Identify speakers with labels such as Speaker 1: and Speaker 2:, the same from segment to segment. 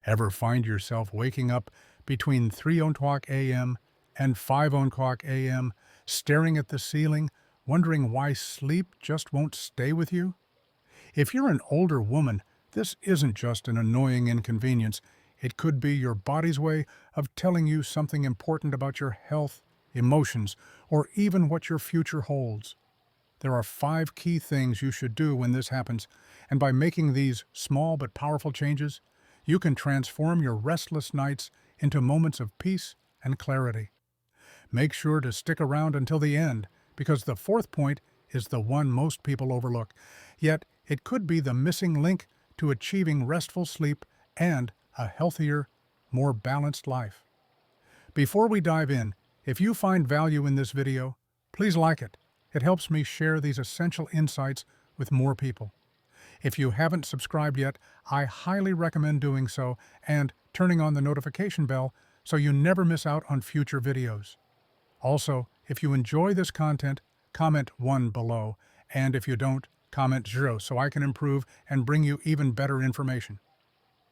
Speaker 1: Ever find yourself waking up between 3 o'clock a.m. and 5 o'clock a.m., staring at the ceiling, wondering why sleep just won't stay with you? If you're an older woman, this isn't just an annoying inconvenience. It could be your body's way of telling you something important about your health, emotions, or even what your future holds. There are 5 key things you should do when this happens, and by making these small but powerful changes, you can transform your restless nights into moments of peace and clarity. Make sure to stick around until the end, because the fourth point is the one most people overlook. Yet, it could be the missing link to achieving restful sleep and a healthier, more balanced life. Before we dive in, if you find value in this video, please like it. It helps me share these essential insights with more people. If you haven't subscribed yet, I highly recommend doing so and turning on the notification bell so you never miss out on future videos. Also, if you enjoy this content, comment 1 below, and if you don't, comment 0 so I can improve and bring you even better information.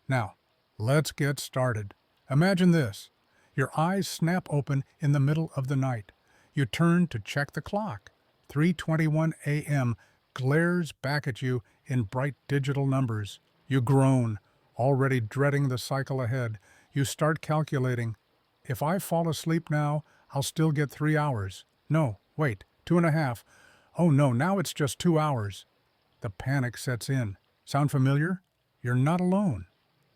Speaker 1: Now, let's get started. Imagine this. Your eyes snap open in the middle of the night. You turn to check the clock. 3:21 a.m. glares back at you in bright digital numbers. You groan, already dreading the cycle ahead. You start calculating. If I fall asleep now, I'll still get 3 hours. No, wait, 2.5. Oh no, now it's just 2 hours. The panic sets in. Sound familiar? You're not alone.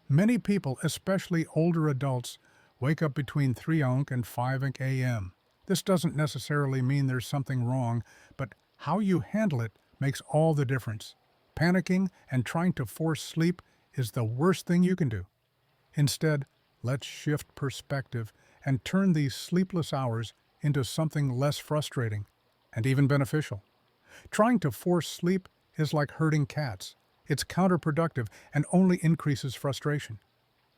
Speaker 1: Many people, especially older adults, wake up between 3 and 5 a.m. This doesn't necessarily mean there's something wrong, but how you handle it makes all the difference. Panicking and trying to force sleep is the worst thing you can do. Instead, let's shift perspective and turn these sleepless hours into something less frustrating and even beneficial. Trying to force sleep is like herding cats. It's counterproductive and only increases frustration.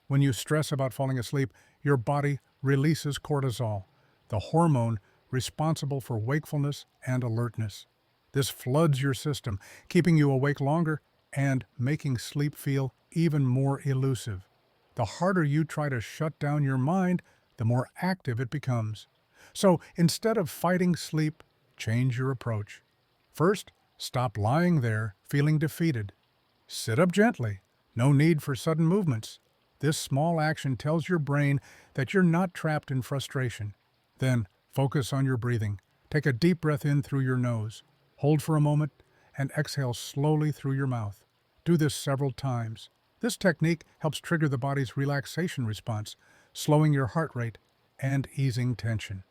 Speaker 1: When you stress about falling asleep, your body releases cortisol, the hormone responsible for wakefulness and alertness. This floods your system, keeping you awake longer and making sleep feel even more elusive. The harder you try to shut down your mind, the more active it becomes. So instead of fighting sleep, change your approach. First, stop lying there feeling defeated. Sit up gently. No need for sudden movements. This small action tells your brain that you're not trapped in frustration. Then, focus on your breathing. Take a deep breath in through your nose. Hold for a moment and exhale slowly through your mouth. Do this several times. This technique helps trigger the body's relaxation response, slowing your heart rate and easing tension.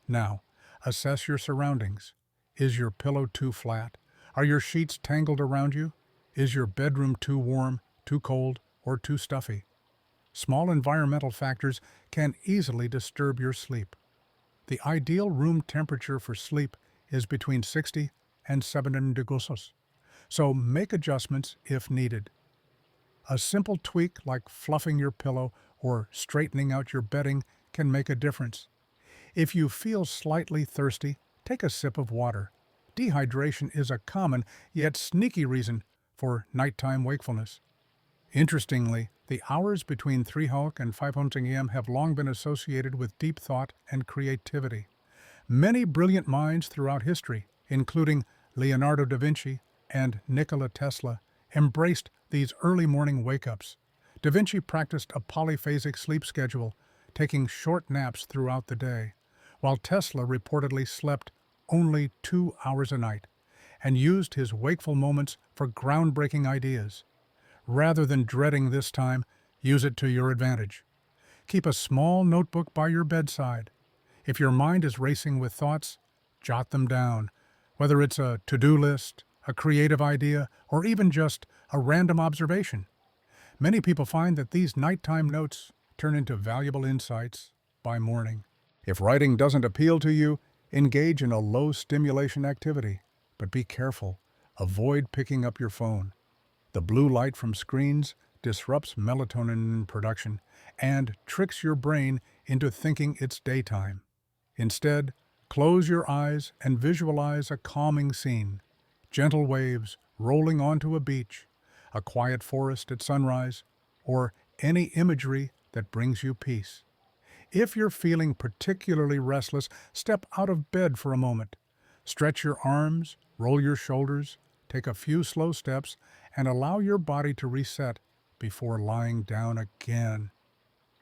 Speaker 1: Now, assess your surroundings. Is your pillow too flat? Are your sheets tangled around you? Is your bedroom too warm, too cold, or too stuffy? Small environmental factors can easily disturb your sleep. The ideal room temperature for sleep is between 60 and 70 degrees, so make adjustments if needed. A simple tweak like fluffing your pillow or straightening out your bedding can make a difference. If you feel slightly thirsty, take a sip of water. Dehydration is a common yet sneaky reason for nighttime wakefulness. Interestingly, the hours between 3 and 5 a.m. have long been associated with deep thought and creativity. Many brilliant minds throughout history, including Leonardo da Vinci and Nikola Tesla, embraced these early morning wake-ups. Da Vinci practiced a polyphasic sleep schedule, taking short naps throughout the day, while Tesla reportedly slept only 2 hours a night and used his wakeful moments for groundbreaking ideas. Rather than dreading this time, use it to your advantage. Keep a small notebook by your bedside. If your mind is racing with thoughts, jot them down, whether it's a to-do list, a creative idea, or even just a random observation. Many people find that these nighttime notes turn into valuable insights by morning. If writing doesn't appeal to you, engage in a low-stimulation activity, but be careful. Avoid picking up your phone. The blue light from screens disrupts melatonin production and tricks your brain into thinking it's daytime. Instead, close your eyes and visualize a calming scene. Gentle waves rolling onto a beach, a quiet forest at sunrise, or any imagery that brings you peace. If you're feeling particularly restless, step out of bed for a moment. Stretch your arms, roll your shoulders, take a few slow steps, and allow your body to reset before lying down again.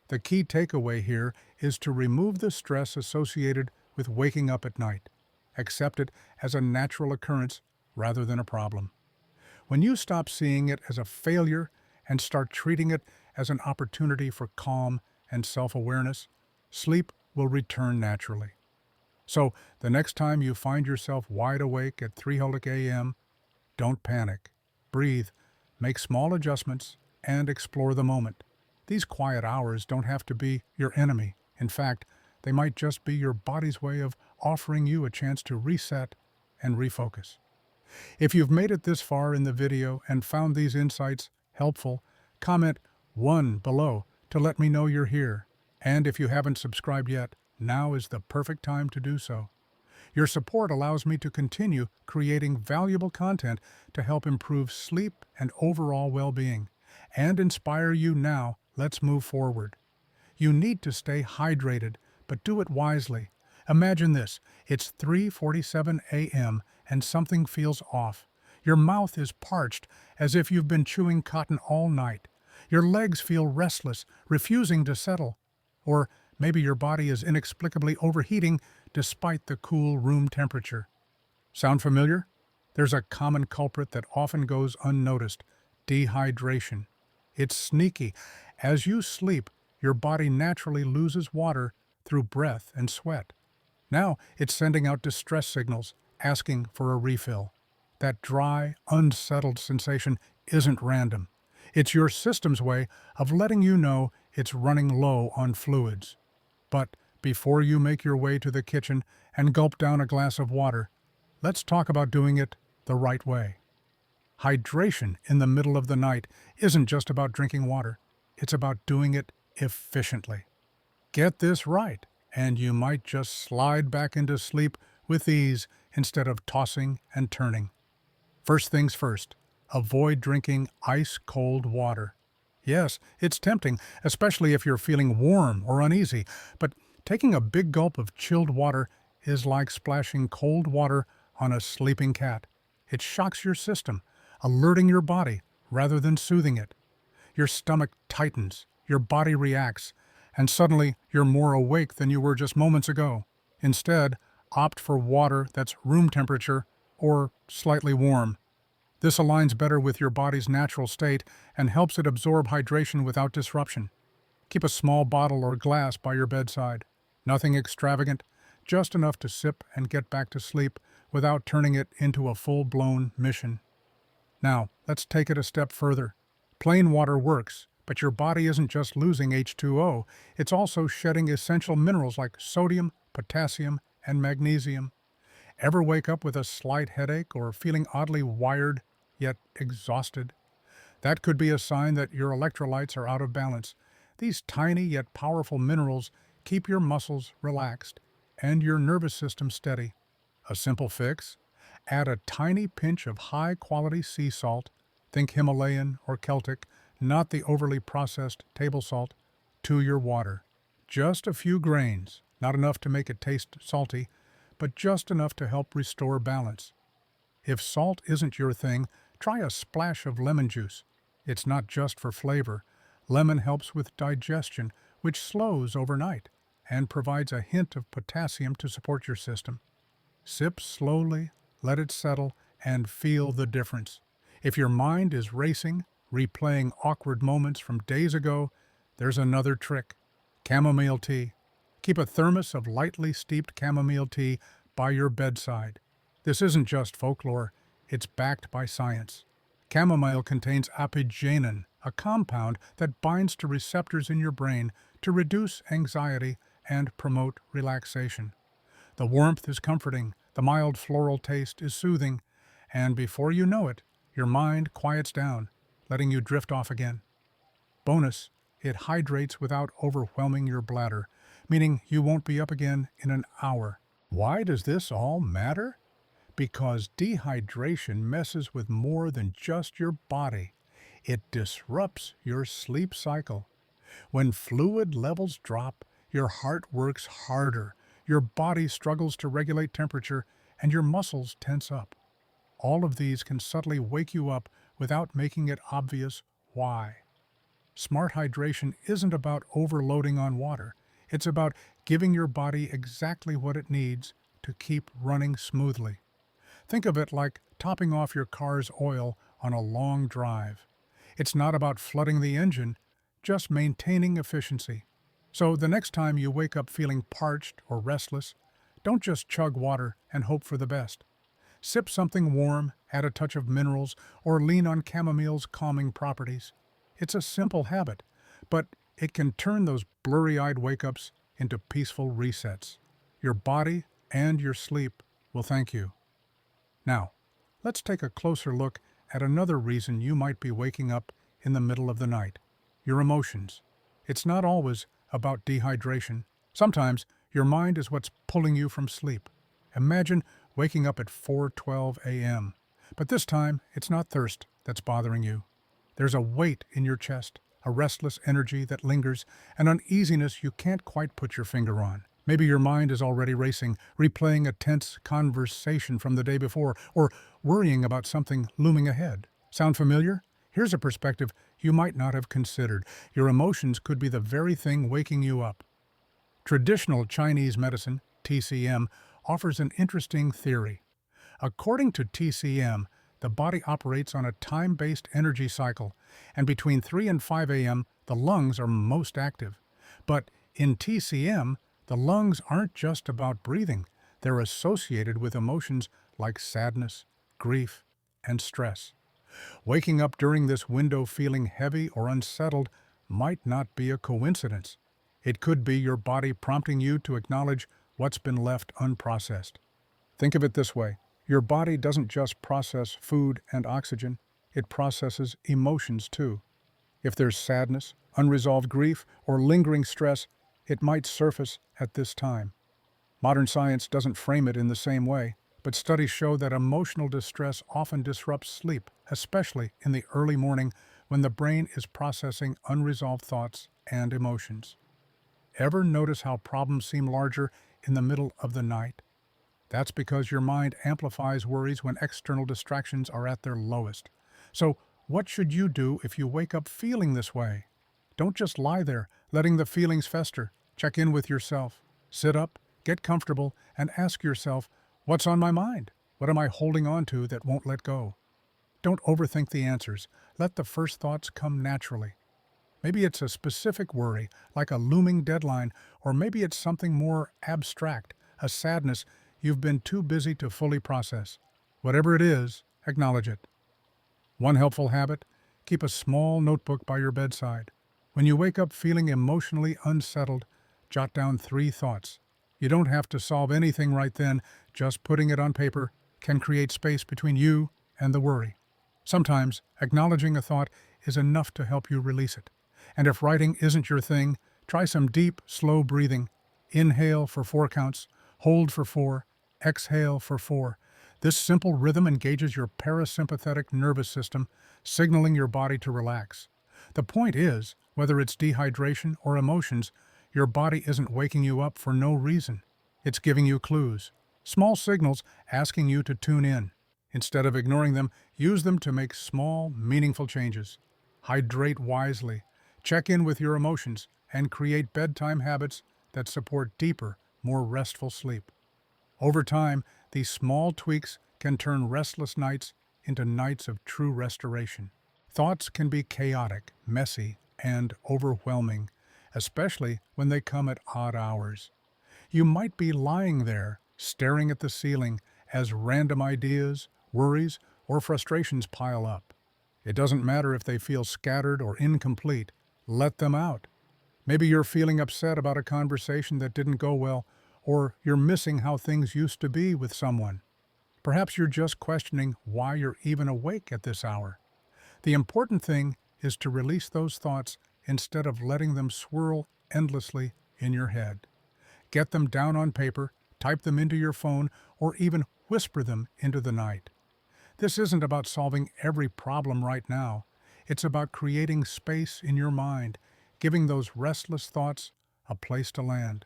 Speaker 1: The key takeaway here is to remove the stress associated with waking up at night. Accept it as a natural occurrence rather than a problem. When you stop seeing it as a failure and start treating it as an opportunity for calm and self-awareness, sleep will return naturally. So, the next time you find yourself wide awake at 3 a.m., don't panic. Breathe, make small adjustments, and explore the moment. These quiet hours don't have to be your enemy. In fact, they might just be your body's way of offering you a chance to reset and refocus. If you've made it this far in the video and found these insights helpful, comment 1 below to let me know you're here. And if you haven't subscribed yet, now is the perfect time to do so. Your support allows me to continue creating valuable content to help improve sleep and overall well-being. And inspire you now, let's move forward. You need to stay hydrated, but do it wisely. Imagine this, it's 3:47 a.m. and something feels off. Your mouth is parched as if you've been chewing cotton all night. Your legs feel restless, refusing to settle. Or maybe your body is inexplicably overheating despite the cool room temperature. Sound familiar? There's a common culprit that often goes unnoticed: dehydration. It's sneaky. As you sleep, your body naturally loses water through breath and sweat. Now it's sending out distress signals, asking for a refill. That dry, unsettled sensation isn't random. It's your system's way of letting you know it's running low on fluids. But before you make your way to the kitchen and gulp down a glass of water, let's talk about doing it the right way. Hydration in the middle of the night isn't just about drinking water. It's about doing it efficiently. Get this right, and you might just slide back into sleep with ease instead of tossing and turning. First things first, avoid drinking ice-cold water. Yes, it's tempting, especially if you're feeling warm or uneasy, but taking a big gulp of chilled water is like splashing cold water on a sleeping cat. It shocks your system, alerting your body rather than soothing it. Your stomach tightens, your body reacts, and suddenly you're more awake than you were just moments ago. Instead, opt for water that's room temperature or slightly warm. This aligns better with your body's natural state and helps it absorb hydration without disruption. Keep a small bottle or glass by your bedside. Nothing extravagant, just enough to sip and get back to sleep without turning it into a full-blown mission. Now, let's take it a step further. Plain water works, but your body isn't just losing H2O, it's also shedding essential minerals like sodium, potassium, and magnesium. Ever wake up with a slight headache or feeling oddly wired, yet exhausted? That could be a sign that your electrolytes are out of balance. These tiny yet powerful minerals keep your muscles relaxed and your nervous system steady. A simple fix? Add a tiny pinch of high-quality sea salt, think Himalayan or Celtic, not the overly processed table salt, to your water. Just a few grains, not enough to make it taste salty, but just enough to help restore balance. If salt isn't your thing, try a splash of lemon juice. It's not just for flavor. Lemon helps with digestion, which slows overnight, and provides a hint of potassium to support your system. Sip slowly, let it settle, and feel the difference. If your mind is racing, replaying awkward moments from days ago, there's another trick: chamomile tea. Keep a thermos of lightly steeped chamomile tea by your bedside. This isn't just folklore, it's backed by science. Chamomile contains apigenin, a compound that binds to receptors in your brain to reduce anxiety and promote relaxation. The warmth is comforting, the mild floral taste is soothing, and before you know it, your mind quiets down, letting you drift off again. Bonus, it hydrates without overwhelming your bladder, meaning you won't be up again in an hour. Why does this all matter? Because dehydration messes with more than just your body. It disrupts your sleep cycle. When fluid levels drop, your heart works harder, your body struggles to regulate temperature, and your muscles tense up. All of these can subtly wake you up without making it obvious why. Smart hydration isn't about overloading on water. It's about giving your body exactly what it needs to keep running smoothly. Think of it like topping off your car's oil on a long drive. It's not about flooding the engine, just maintaining efficiency. So the next time you wake up feeling parched or restless, don't just chug water and hope for the best. Sip something warm, add a touch of minerals, or lean on chamomile's calming properties. It's a simple habit, but it can turn those blurry-eyed wake-ups into peaceful resets. Your body and your sleep will thank you. Now, let's take a closer look at another reason you might be waking up in the middle of the night: your emotions. It's not always about dehydration. Sometimes your mind is what's pulling you from sleep. Imagine waking up at 4:12 a.m., but this time it's not thirst that's bothering you. There's a weight in your chest, a restless energy that lingers, an uneasiness you can't quite put your finger on. Maybe your mind is already racing, replaying a tense conversation from the day before, or worrying about something looming ahead. Sound familiar? Here's a perspective you might not have considered. Your emotions could be the very thing waking you up. Traditional Chinese medicine, TCM, offers an interesting theory. According to TCM, the body operates on a time-based energy cycle, and between 3 and 5 a.m., the lungs are most active. But in TCM, the lungs aren't just about breathing. They're associated with emotions like sadness, grief, and stress. Waking up during this window feeling heavy or unsettled might not be a coincidence. It could be your body prompting you to acknowledge what's been left unprocessed. Think of it this way: your body doesn't just process food and oxygen, it processes emotions too. If there's sadness, unresolved grief, or lingering stress, it might surface at this time. Modern science doesn't frame it in the same way, but studies show that emotional distress often disrupts sleep, especially in the early morning when the brain is processing unresolved thoughts and emotions. Ever notice how problems seem larger in the middle of the night? That's because your mind amplifies worries when external distractions are at their lowest. So, what should you do if you wake up feeling this way? Don't just lie there, letting the feelings fester. Check in with yourself. Sit up, get comfortable, and ask yourself, what's on my mind? What am I holding on to that won't let go? Don't overthink the answers. Let the first thoughts come naturally. Maybe it's a specific worry, like a looming deadline, or maybe it's something more abstract, a sadness you've been too busy to fully process. Whatever it is, acknowledge it. One helpful habit: keep a small notebook by your bedside. When you wake up feeling emotionally unsettled, jot down 3 thoughts. You don't have to solve anything right then, just putting it on paper can create space between you and the worry. Sometimes acknowledging a thought is enough to help you release it. And if writing isn't your thing, try some deep, slow breathing. Inhale for 4 counts, hold for 4, exhale for 4. This simple rhythm engages your parasympathetic nervous system, signaling your body to relax. The point is, whether it's dehydration or emotions, your body isn't waking you up for no reason. It's giving you clues, small signals asking you to tune in. Instead of ignoring them, use them to make small, meaningful changes. Hydrate wisely, check in with your emotions, and create bedtime habits that support deeper, more restful sleep. Over time, these small tweaks can turn restless nights into nights of true restoration. Thoughts can be chaotic, messy, and overwhelming, especially when they come at odd hours. You might be lying there, staring at the ceiling, as random ideas, worries, or frustrations pile up. It doesn't matter if they feel scattered or incomplete. Let them out. Maybe you're feeling upset about a conversation that didn't go well, or you're missing how things used to be with someone. Perhaps you're just questioning why you're even awake at this hour. The important thing is to release those thoughts instead of letting them swirl endlessly in your head. Get them down on paper, type them into your phone, or even whisper them into the night. This isn't about solving every problem right now. It's about creating space in your mind, giving those restless thoughts a place to land.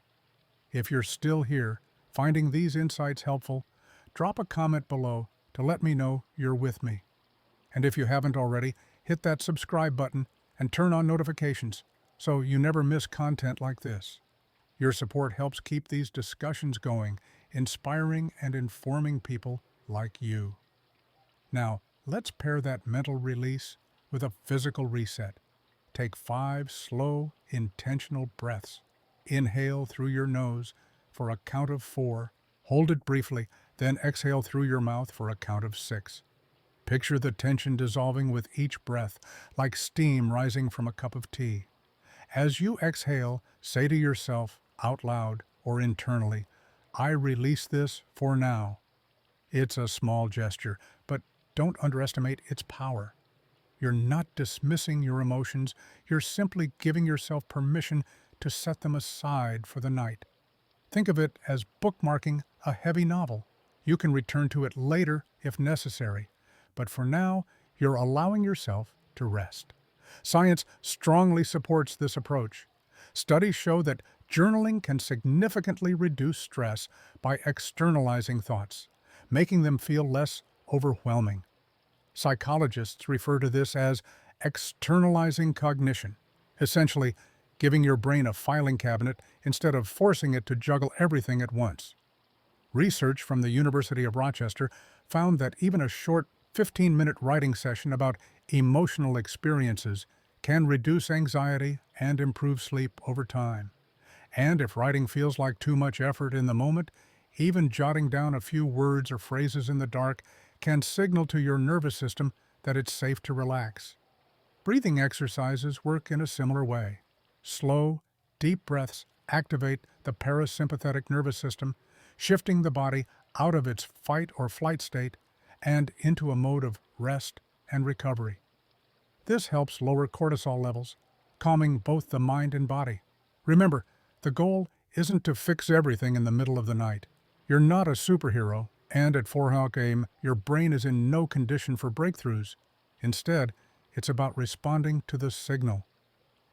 Speaker 1: If you're still here, finding these insights helpful, drop a comment below to let me know you're with me. And if you haven't already, hit that subscribe button and turn on notifications so you never miss content like this. Your support helps keep these discussions going, inspiring and informing people like you. Now, let's pair that mental release with a physical reset. Take 5 slow, intentional breaths. Inhale through your nose for a count of 4. Hold it briefly, then exhale through your mouth for a count of 6. Picture the tension dissolving with each breath, like steam rising from a cup of tea. As you exhale, say to yourself, out loud or internally, I release this for now. It's a small gesture, but don't underestimate its power. You're not dismissing your emotions, you're simply giving yourself permission to set them aside for the night. Think of it as bookmarking a heavy novel. You can return to it later if necessary, but for now, you're allowing yourself to rest. Science strongly supports this approach. Studies show that journaling can significantly reduce stress by externalizing thoughts, making them feel less overwhelming. Psychologists refer to this as externalizing cognition, essentially giving your brain a filing cabinet instead of forcing it to juggle everything at once. Research from the University of Rochester found that even a short 15-minute writing session about emotional experiences can reduce anxiety and improve sleep over time. And if writing feels like too much effort in the moment, even jotting down a few words or phrases in the dark can signal to your nervous system that it's safe to relax. Breathing exercises work in a similar way. Slow, deep breaths activate the parasympathetic nervous system, shifting the body out of its fight or flight state and into a mode of rest and recovery. This helps lower cortisol levels, calming both the mind and body. Remember, the goal isn't to fix everything in the middle of the night. You're not a superhero, and at 4AM, your brain is in no condition for breakthroughs. Instead, it's about responding to the signal.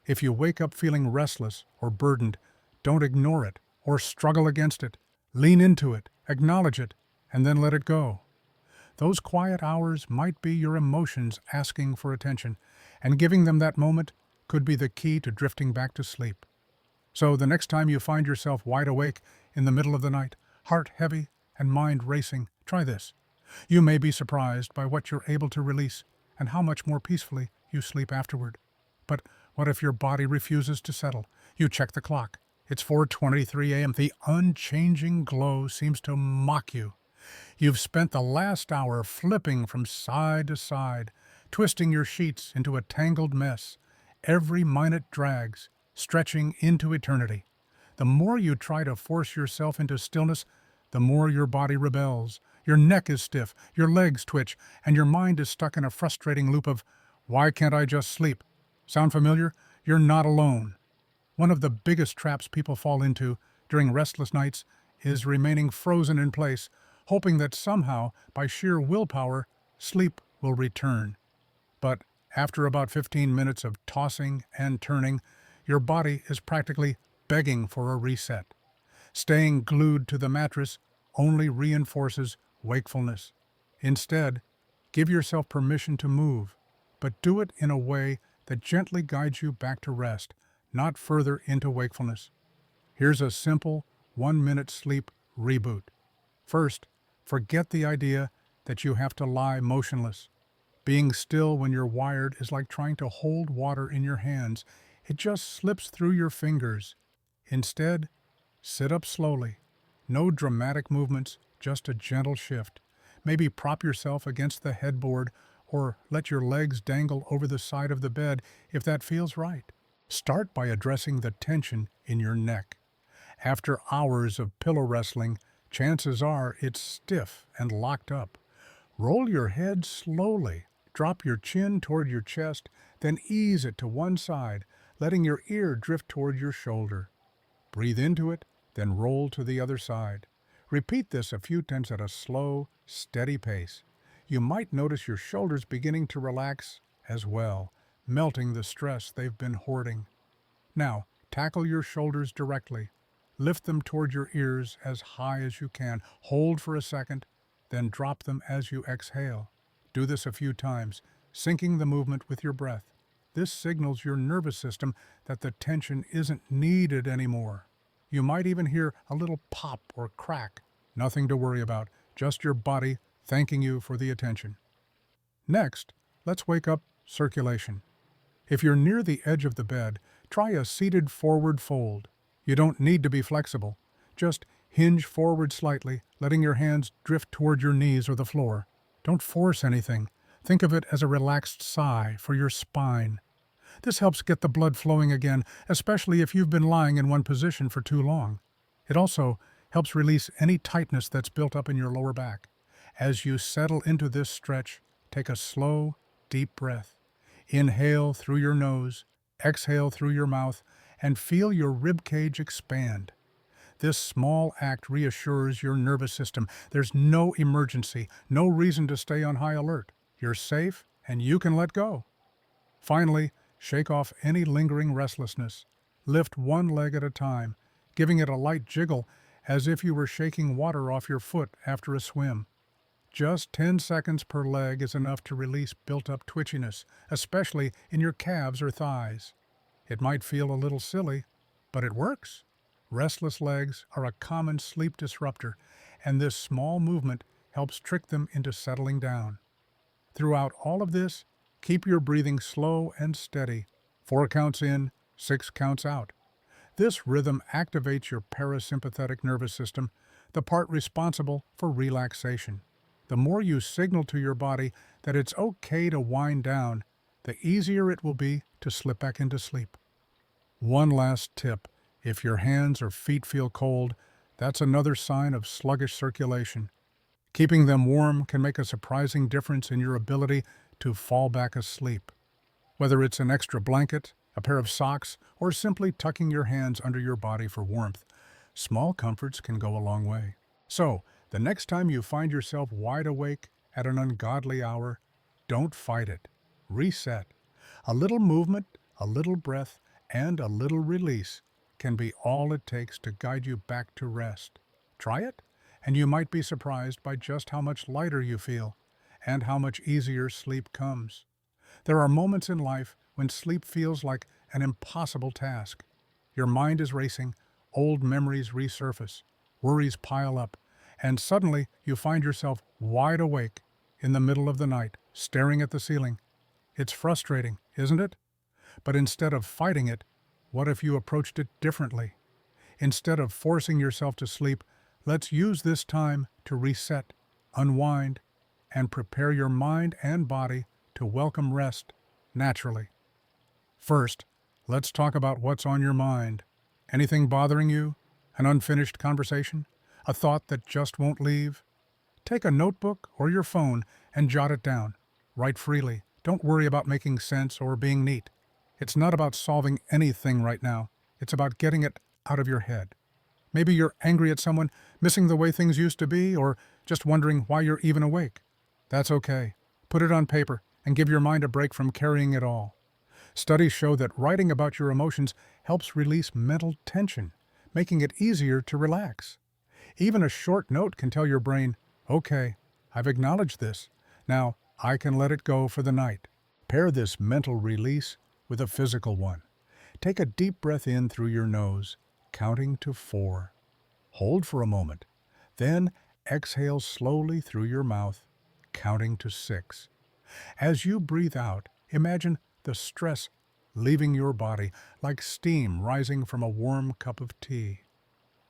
Speaker 1: If you wake up feeling restless or burdened, don't ignore it or struggle against it. Lean into it, acknowledge it, and then let it go. Those quiet hours might be your emotions asking for attention, and giving them that moment could be the key to drifting back to sleep. So the next time you find yourself wide awake in the middle of the night, heart heavy and mind racing, try this. You may be surprised by what you're able to release and how much more peacefully you sleep afterward. But what if your body refuses to settle? You check the clock. It's 4:23 a.m. The unchanging glow seems to mock you. You've spent the last hour flipping from side to side, twisting your sheets into a tangled mess. Every minute drags, stretching into eternity. The more you try to force yourself into stillness, the more your body rebels. Your neck is stiff, your legs twitch, and your mind is stuck in a frustrating loop of, why can't I just sleep? Sound familiar? You're not alone. One of the biggest traps people fall into during restless nights is remaining frozen in place, hoping that somehow, by sheer willpower, sleep will return. But after about 15 minutes of tossing and turning, your body is practically begging for a reset. Staying glued to the mattress only reinforces wakefulness. Instead, give yourself permission to move, but do it in a way that gently guides you back to rest, not further into wakefulness. Here's a simple 1-minute sleep reboot. First, forget the idea that you have to lie motionless. Being still when you're wired is like trying to hold water in your hands. It just slips through your fingers. Instead, sit up slowly. No dramatic movements, just a gentle shift. Maybe prop yourself against the headboard or let your legs dangle over the side of the bed if that feels right. Start by addressing the tension in your neck. After hours of pillow wrestling, chances are it's stiff and locked up. Roll your head slowly. Drop your chin toward your chest, then ease it to one side, letting your ear drift toward your shoulder. Breathe into it, then roll to the other side. Repeat this a few times at a slow, steady pace. You might notice your shoulders beginning to relax as well, melting the stress they've been hoarding. Now, tackle your shoulders directly. Lift them toward your ears as high as you can. Hold for a second, then drop them as you exhale. Do this a few times, syncing the movement with your breath. This signals your nervous system that the tension isn't needed anymore. You might even hear a little pop or crack. Nothing to worry about, just your body thanking you for the attention. Next, let's wake up circulation. If you're near the edge of the bed, try a seated forward fold. You don't need to be flexible. Just hinge forward slightly, letting your hands drift toward your knees or the floor. Don't force anything. Think of it as a relaxed sigh for your spine. This helps get the blood flowing again, especially if you've been lying in one position for too long. It also helps release any tightness that's built up in your lower back. As you settle into this stretch, take a slow, deep breath. Inhale through your nose, exhale through your mouth, and feel your rib cage expand. This small act reassures your nervous system. There's no emergency, no reason to stay on high alert. You're safe, and you can let go. Finally, shake off any lingering restlessness. Lift one leg at a time, giving it a light jiggle as if you were shaking water off your foot after a swim. Just 10 seconds per leg is enough to release built-up twitchiness, especially in your calves or thighs. It might feel a little silly, but it works. Restless legs are a common sleep disruptor, and this small movement helps trick them into settling down. Throughout all of this, keep your breathing slow and steady. 4 counts in, 6 counts out. This rhythm activates your parasympathetic nervous system, the part responsible for relaxation. The more you signal to your body that it's okay to wind down, the easier it will be to slip back into sleep. One last tip: if your hands or feet feel cold, that's another sign of sluggish circulation. Keeping them warm can make a surprising difference in your ability to fall back asleep. Whether it's an extra blanket, a pair of socks, or simply tucking your hands under your body for warmth, small comforts can go a long way. So, the next time you find yourself wide awake at an ungodly hour, don't fight it. Reset. A little movement, a little breath, and a little release can be all it takes to guide you back to rest. Try it, and you might be surprised by just how much lighter you feel and how much easier sleep comes. There are moments in life when sleep feels like an impossible task. Your mind is racing, old memories resurface, worries pile up, and suddenly you find yourself wide awake in the middle of the night, staring at the ceiling. It's frustrating, isn't it? But instead of fighting it, what if you approached it differently? Instead of forcing yourself to sleep, let's use this time to reset, unwind, and prepare your mind and body to welcome rest naturally. First, let's talk about what's on your mind. Anything bothering you? An unfinished conversation? A thought that just won't leave? Take a notebook or your phone and jot it down. Write freely. Don't worry about making sense or being neat. It's not about solving anything right now. It's about getting it out of your head. Maybe you're angry at someone, missing the way things used to be, or just wondering why you're even awake. That's okay. Put it on paper and give your mind a break from carrying it all. Studies show that writing about your emotions helps release mental tension, making it easier to relax. Even a short note can tell your brain, okay, I've acknowledged this. Now I can let it go for the night. Pair this mental release with a physical one. Take a deep breath in through your nose, counting to 4. Hold for a moment. Then exhale slowly through your mouth, counting to 6. As you breathe out, imagine the stress leaving your body like steam rising from a warm cup of tea.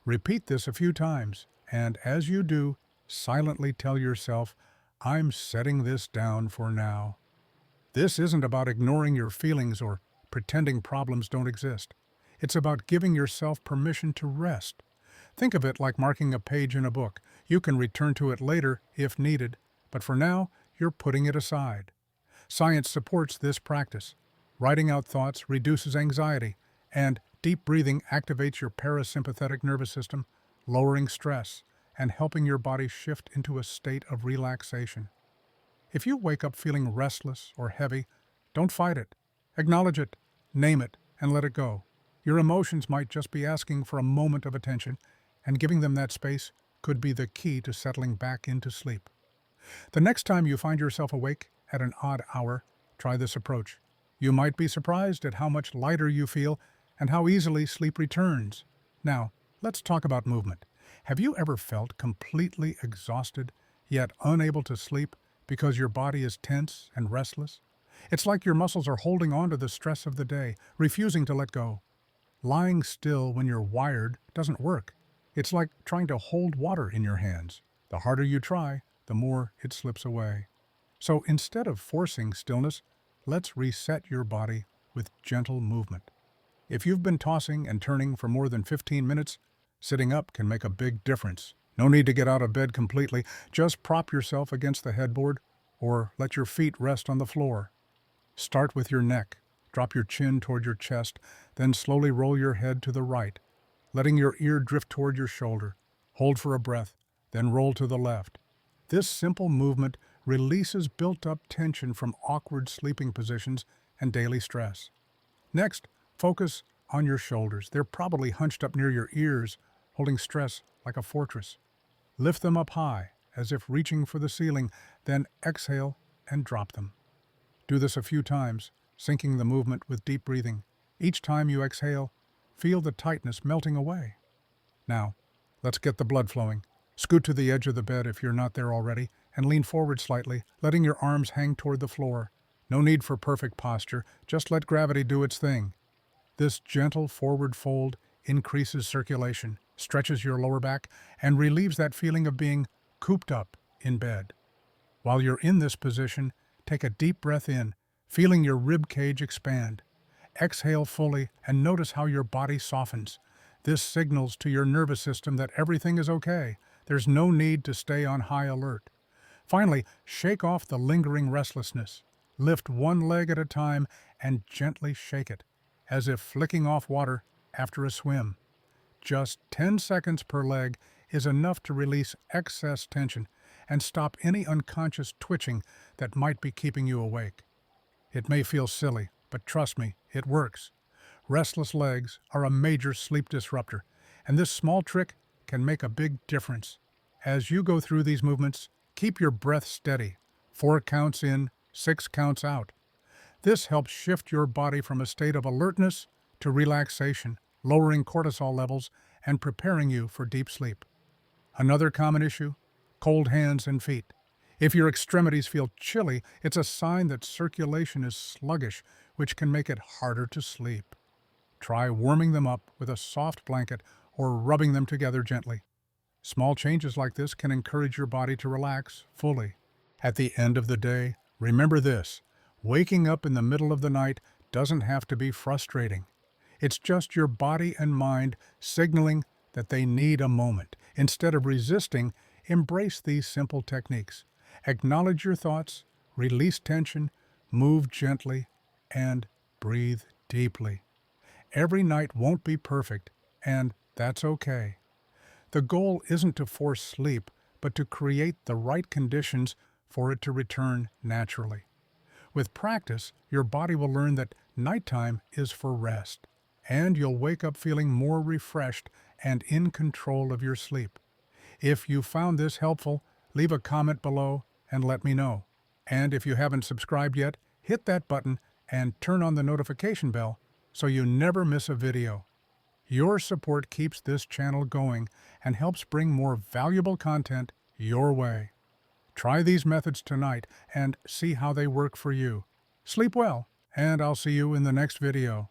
Speaker 1: Repeat this a few times, and as you do, silently tell yourself, I'm setting this down for now. This isn't about ignoring your feelings or pretending problems don't exist. It's about giving yourself permission to rest. Think of it like marking a page in a book. You can return to it later if needed, but for now, you're putting it aside. Science supports this practice. Writing out thoughts reduces anxiety, and deep breathing activates your parasympathetic nervous system, lowering stress and helping your body shift into a state of relaxation. If you wake up feeling restless or heavy, don't fight it. Acknowledge it, name it, and let it go. Your emotions might just be asking for a moment of attention, and giving them that space could be the key to settling back into sleep. The next time you find yourself awake at an odd hour, try this approach. You might be surprised at how much lighter you feel and how easily sleep returns. Now, let's talk about movement. Have you ever felt completely exhausted, yet unable to sleep because your body is tense and restless? It's like your muscles are holding on to the stress of the day, refusing to let go. Lying still when you're wired doesn't work. It's like trying to hold water in your hands. The harder you try, the more it slips away. So instead of forcing stillness, let's reset your body with gentle movement. If you've been tossing and turning for more than 15 minutes, sitting up can make a big difference. No need to get out of bed completely. Just prop yourself against the headboard or let your feet rest on the floor. Start with your neck. Drop your chin toward your chest, then slowly roll your head to the right, letting your ear drift toward your shoulder. Hold for a breath, then roll to the left. This simple movement releases built-up tension from awkward sleeping positions and daily stress. Next, focus on your shoulders. They're probably hunched up near your ears, holding stress like a fortress. Lift them up high, as if reaching for the ceiling, then exhale and drop them. Do this a few times, syncing the movement with deep breathing. Each time you exhale, feel the tightness melting away. Now, let's get the blood flowing. Scoot to the edge of the bed if you're not there already, and lean forward slightly, letting your arms hang toward the floor. No need for perfect posture, just let gravity do its thing. This gentle forward fold increases circulation, stretches your lower back, and relieves that feeling of being cooped up in bed. While you're in this position, take a deep breath in, feeling your rib cage expand. Exhale fully and notice how your body softens. This signals to your nervous system that everything is okay. There's no need to stay on high alert. Finally, shake off the lingering restlessness. Lift one leg at a time and gently shake it, as if flicking off water after a swim. Just 10 seconds per leg is enough to release excess tension and stop any unconscious twitching that might be keeping you awake. It may feel silly, but trust me, it works. Restless legs are a major sleep disruptor, and this small trick can make a big difference. As you go through these movements, keep your breath steady. 4 counts in, 6 counts out. This helps shift your body from a state of alertness to relaxation, lowering cortisol levels and preparing you for deep sleep. Another common issue? Cold hands and feet. If your extremities feel chilly, it's a sign that circulation is sluggish, which can make it harder to sleep. Try warming them up with a soft blanket or rubbing them together gently. Small changes like this can encourage your body to relax fully. At the end of the day, remember this: waking up in the middle of the night doesn't have to be frustrating. It's just your body and mind signaling that they need a moment. Instead of resisting, embrace these simple techniques. Acknowledge your thoughts, release tension, move gently, and breathe deeply. Every night won't be perfect, and that's okay. The goal isn't to force sleep, but to create the right conditions for it to return naturally. With practice, your body will learn that nighttime is for rest, and you'll wake up feeling more refreshed and in control of your sleep. If you found this helpful, leave a comment below and let me know. And if you haven't subscribed yet, hit that button and turn on the notification bell so you never miss a video. Your support keeps this channel going and helps bring more valuable content your way. Try these methods tonight and see how they work for you. Sleep well, and I'll see you in the next video.